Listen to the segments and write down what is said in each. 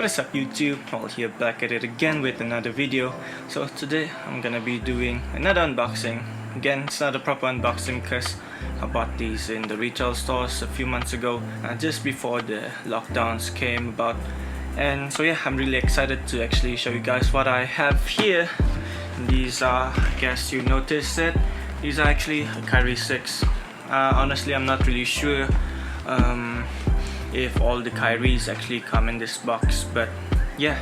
What is up YouTube? Noel here, back at it again with another video. So today I'm gonna be doing another unboxing. Again, it's not a proper unboxing because I bought these in the retail stores a few months ago, just before the lockdowns came about. And so yeah, I'm really excited to actually show you guys what I have here. These are, I guess you noticed it, these are actually a Kyrie 6. Honestly, I'm not really sure if all the Kyries actually come in this box, but yeah.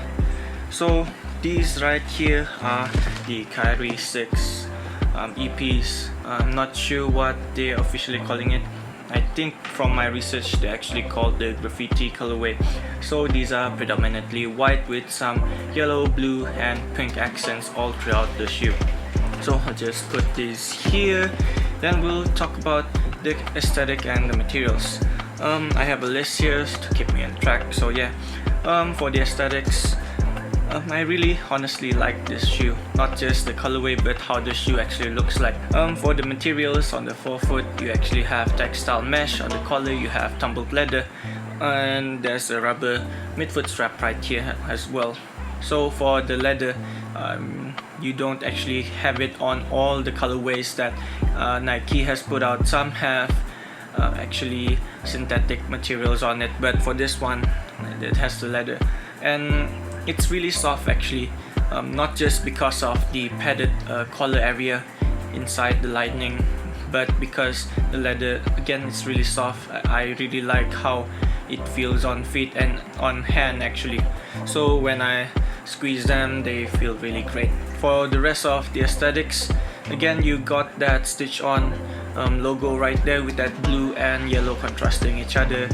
So these right here are the Kyrie 6 EPs. I'm not sure what they're officially calling it. I think from my research they actually called the Graffiti colorway. So these are predominantly white with some yellow, blue and pink accents all throughout the shoe. So I'll just put these here, then we'll talk about the aesthetic and the materials. I have a list here to keep me on track. So yeah, for the aesthetics, I really honestly like this shoe, not just the colorway but how the shoe actually looks like. For the materials, on the forefoot you actually have textile mesh, on the collar you have tumbled leather, and there's a rubber midfoot strap right here as well. So for the leather, you don't actually have it on all the colorways that Nike has put out. Some have actually synthetic materials on it, but for this one it has the leather, and it's really soft actually, not just because of the padded collar area inside the lining, but because the leather, again, it's really soft. I really like how it feels on feet and on hand actually. So when I squeeze them, they feel really great. For the rest of the aesthetics, again, you got that stitch on logo right there with that blue and yellow contrasting each other.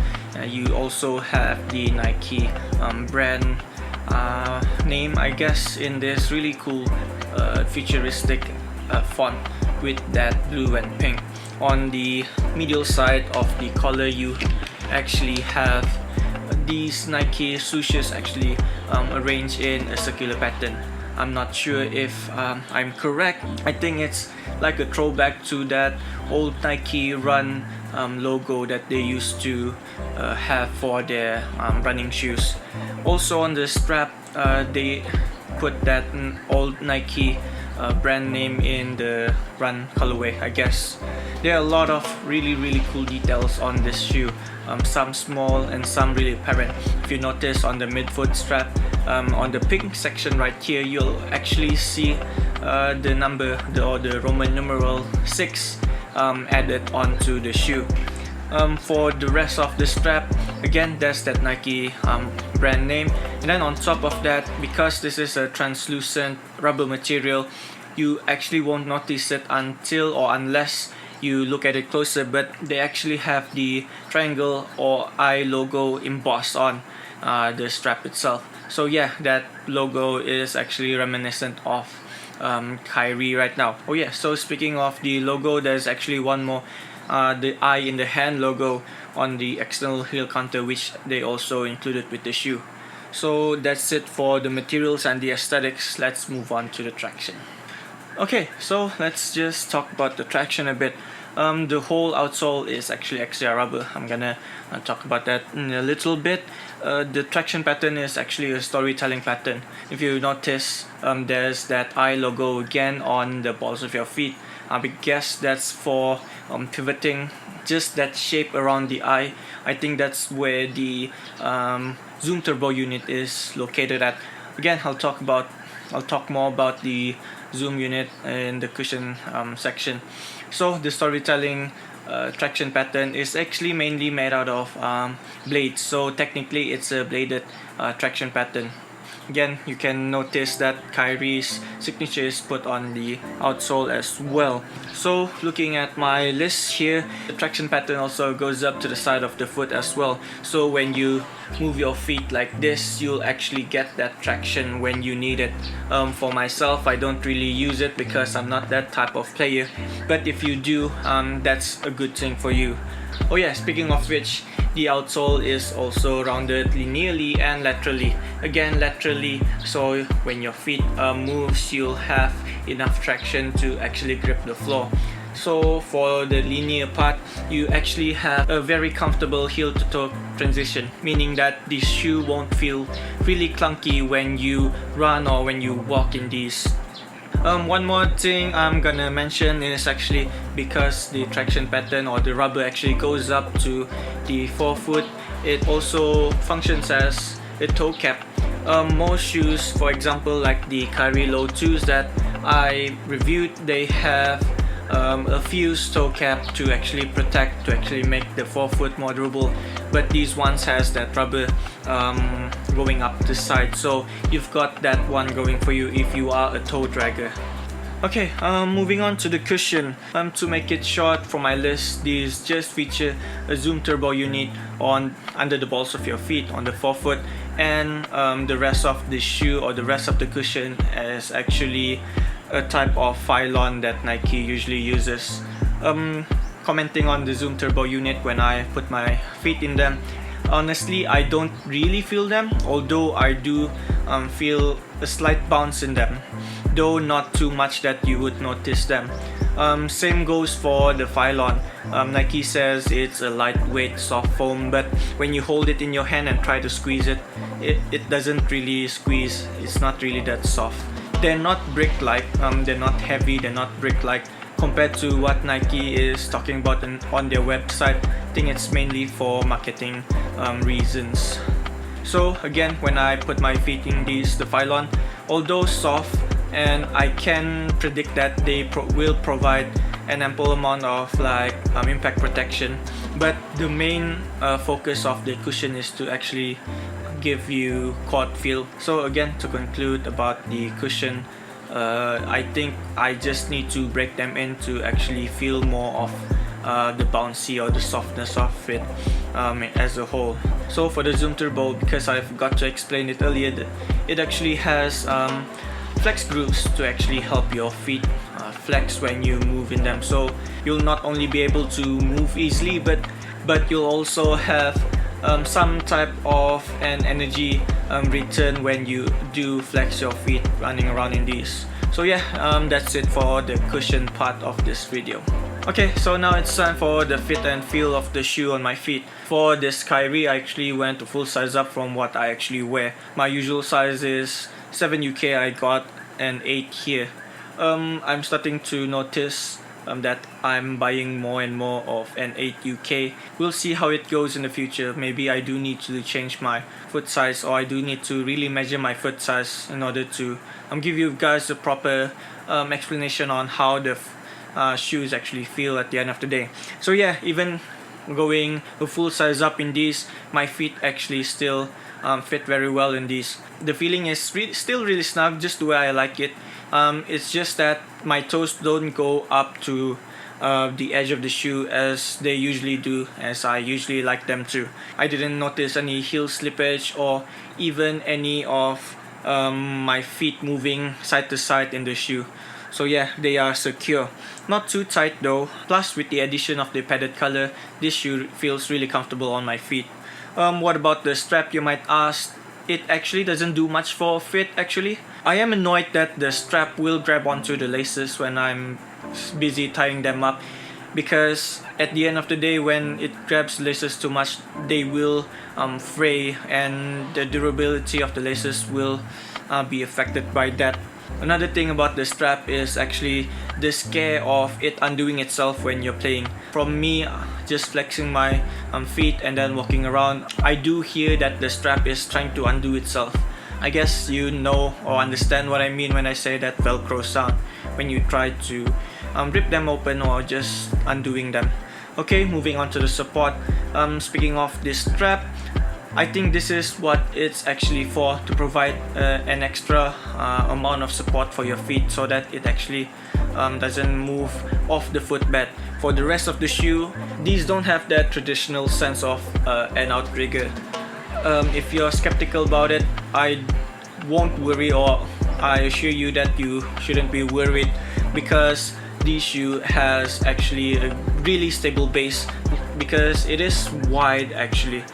You also have the Nike brand name, I guess, in this really cool futuristic font with that blue and pink. On the medial side of the collar, you actually have these Nike swooshes actually arranged in a circular pattern. I'm not sure if I'm correct. I think it's like a throwback to that old Nike Run logo that they used to have for their running shoes. Also on the strap, they put that old Nike brand name in the Run colorway, I guess. There are a lot of really cool details on this shoe, some small and some really apparent. If you notice on the midfoot strap, on the pink section right here, you'll actually see the number or the Roman numeral 6 added onto the shoe. For the rest of the strap, again, there's that Nike brand name, and then on top of that, because this is a translucent rubber material, you actually won't notice it until or unless you look at it closer, but they actually have the triangle or eye logo embossed on the strap itself. So yeah, that logo is actually reminiscent of Kyrie right now. Oh yeah, so speaking of the logo, there's actually one more, the eye in the hand logo on the external heel counter, which they also included with the shoe. So that's it for the materials and the aesthetics. Let's move on to the traction. Okay, so let's just talk about the traction a bit. The whole outsole is actually extra rubber. I'm gonna talk about that in a little bit. The traction pattern is actually a storytelling pattern. If you notice, there's that eye logo again on the balls of your feet. I guess that's for pivoting, just that shape around the eye. I think that's where the zoom turbo unit is located at. Again, I'll talk more about the zoom unit in the cushion section. So the storytelling traction pattern is actually mainly made out of blades, so technically it's a bladed traction pattern. Again, you can notice that Kyrie's signature is put on the outsole as well. So looking at my list here, the traction pattern also goes up to the side of the foot as well. So when you move your feet like this, you'll actually get that traction when you need it. For myself, I don't really use it because I'm not that type of player, but if you do, that's a good thing for you. Oh yeah, speaking of which, the outsole is also rounded linearly and laterally. Again, laterally, so when your feet moves, you'll have enough traction to actually grip the floor. So for the linear part, you actually have a very comfortable heel to toe transition, meaning that the shoe won't feel really clunky when you run or when you walk in these. One more thing I'm gonna mention is actually because the traction pattern or the rubber actually goes up to the forefoot, it also functions as a toe cap. Most shoes, for example like the Kyrie low 2s that I reviewed, they have a fused toe cap to actually protect, to actually make the forefoot more durable, but these ones has that rubber going up the side, so you've got that one going for you if you are a toe dragger. Okay, moving on to the cushion. To make it short for my list, these just feature a zoom turbo unit on under the balls of your feet on the forefoot, and the rest of the shoe or the rest of the cushion is actually a type of pylon that Nike usually uses. Commenting on the zoom turbo unit, when I put my feet in them, honestly I don't really feel them, although I do feel a slight bounce in them, though not too much that you would notice them. Same goes for the pylon. Nike says it's a lightweight soft foam, but when you hold it in your hand and try to squeeze it, it doesn't really squeeze. It's not really that soft. They're not brick-like, they're not heavy, they're not brick-like compared to what Nike is talking about on their website. I think it's mainly for marketing reasons. So again, when I put my feet in the pylon, although soft, and I can predict that they will provide an ample amount of impact protection, but the main focus of the cushion is to actually give you court feel. So again, to conclude about the cushion, I think I just need to break them in to actually feel more of the bouncy or the softness of it as a whole. So for the Zoom Turbo, because I forgot to explain it earlier, it actually has flex grooves to actually help your feet flex when you move in them. So you'll not only be able to move easily, but you'll also have some type of an energy return when you do flex your feet running around in these. So yeah, that's it for the cushion part of this video. Okay, so now it's time for the fit and feel of the shoe on my feet. For this Kyrie, I actually went to full size up from what I actually wear. My usual size is 7 UK, I got an 8 here. I'm starting to notice that I'm buying more and more of an 8 UK. We'll see how it goes in the future. Maybe I do need to change my foot size, or I do need to really measure my foot size in order to give you guys a proper explanation on how the shoes actually feel at the end of the day. So yeah, even going a full size up in these, my feet actually still fit very well in these. The feeling is still really snug, just the way I like it. It's just that my toes don't go up to the edge of the shoe as they usually do, as I usually like them to. I didn't notice any heel slippage or even any of my feet moving side to side in the shoe. So yeah, they are secure. Not too tight though. Plus, with the addition of the padded color, this shoe feels really comfortable on my feet. What about the strap, you might ask? It actually doesn't do much for fit actually. I am annoyed that the strap will grab onto the laces when I'm busy tying them up, because at the end of the day, when it grabs laces too much, they will fray, and the durability of the laces will be affected by that. Another thing about the strap is actually the scare of it undoing itself when you're playing. From me just flexing my feet and then walking around, I do hear that the strap is trying to undo itself. I guess you know or understand what I mean when I say that Velcro sound when you try to rip them open or just undoing them. Okay, moving on to the support. Speaking of this strap, I think this is what it's actually for, to provide an extra amount of support for your feet so that it actually doesn't move off the footbed. For the rest of the shoe, these don't have that traditional sense of an outrigger. If you're skeptical about it, I won't worry, or I assure you that you shouldn't be worried, because this shoe has actually a really stable base, because it is wide actually.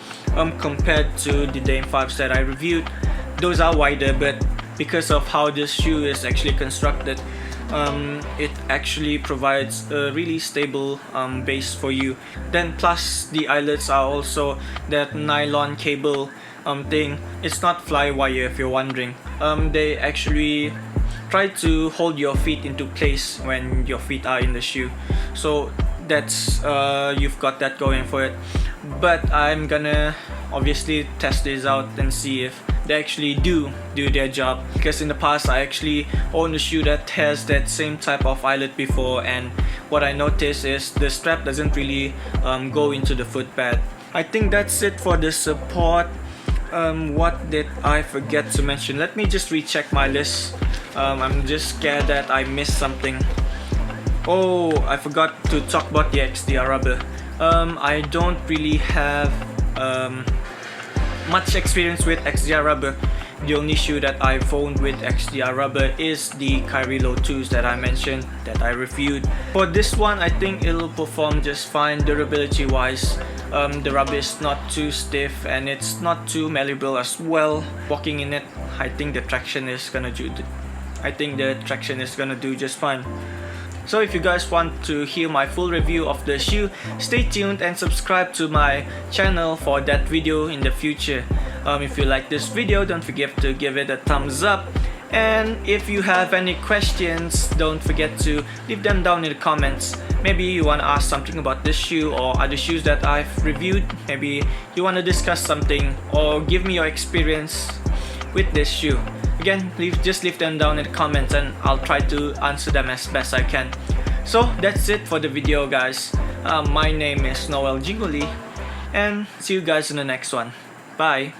Compared to the Dame 5s that I reviewed, those are wider, but because of how this shoe is actually constructed, it actually provides a really stable base for you. Then plus the eyelets are also that nylon cable thing. It's not fly wire if you're wondering. They actually try to hold your feet into place when your feet are in the shoe, so that's you've got that going for it. But I'm gonna obviously test this out and see if they actually do their job, because in the past I actually owned a shoe that has that same type of eyelet before, and what I noticed is the strap doesn't really go into the foot pad. I think that's it for the support. What did I forget to mention? Let me just recheck my list. I'm just scared that I missed something. Oh, I forgot to talk about the XDR rubber. I don't really have much experience with XDR rubber. The only shoe that I've owned with XDR rubber is the Kyrie Low 2s that I mentioned, that I reviewed. For this one, I think it'll perform just fine durability wise. The rubber is not too stiff and it's not too malleable as well. Walking in it, I think the traction is gonna do just fine. So if you guys want to hear my full review of the shoe, stay tuned and subscribe to my channel for that video in the future. If you like this video, don't forget to give it a thumbs up. And if you have any questions, don't forget to leave them down in the comments. Maybe you want to ask something about this shoe or other shoes that I've reviewed. Maybe you want to discuss something or give me your experience with this shoe. Again, just leave them down in the comments and I'll try to answer them as best I can. So that's it for the video, guys. My name is Noel Jinguli, and see you guys in the next one. Bye.